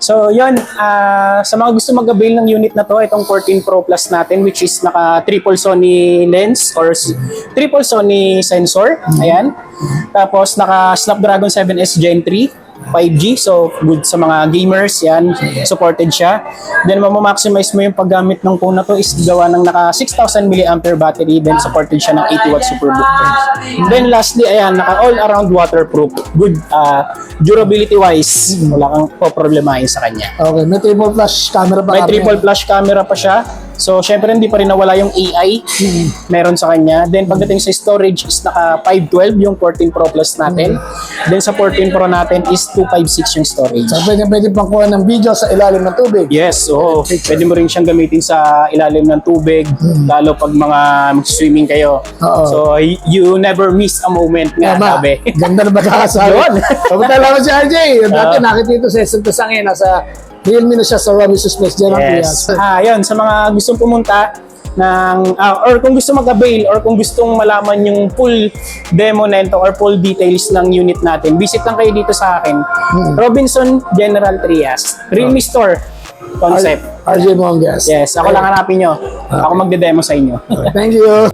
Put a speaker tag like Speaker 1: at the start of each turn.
Speaker 1: So yun, sa mga gusto mag-avail ng unit na to, itong 14 Pro Plus natin, which is naka triple Sony lens or triple Sony sensor. Ayan. Tapos naka Snapdragon 7S Gen 3. 5G, so good sa mga gamers, yan, supported siya. Then mamaximize mo yung paggamit ng phone na to is gawa ng naka 6,000 mAh battery, then supported siya ng 80 watt superbook charge. Then lastly, ayan, naka all around waterproof, good durability wise, wala kang poproblemahin sa kanya.
Speaker 2: Okay, may triple flash camera pa.
Speaker 1: May triple flash camera pa siya. So, syempre hindi pa rin nawala yung AI meron sa kanya. Then, pagdating sa storage is naka 512 yung 14 Pro Plus natin. Then, sa 14 Pro natin is 256 yung storage.
Speaker 2: So, pwede pang kuha ng video sa ilalim ng tubig.
Speaker 1: Yes, oo. Pwede mo rin siyang gamitin sa ilalim ng tubig, lalo pag mga mag-swimming kayo.
Speaker 2: Oo.
Speaker 1: So, you never miss a moment nga,
Speaker 2: Tama.
Speaker 1: sabi.
Speaker 2: Ganda na ba nakasabi?
Speaker 1: Yun.
Speaker 2: Papunta lang si RJ. Dati nakita dito sa Santa Sangin, nasa Realme na siya sa Romisus Place. Diyan ang
Speaker 1: Yes. Yun, sa mga gustong pumunta ng, or kung gusto mag-avail or kung gustong malaman yung full demo nito or full details ng unit natin, visit lang kayo dito sa akin. Robinson General Trias, Realme Store concept.
Speaker 2: RJ Mongas.
Speaker 1: Yes, ako lang hanapin nyo. Ako magde-demo sa inyo.
Speaker 2: Thank you.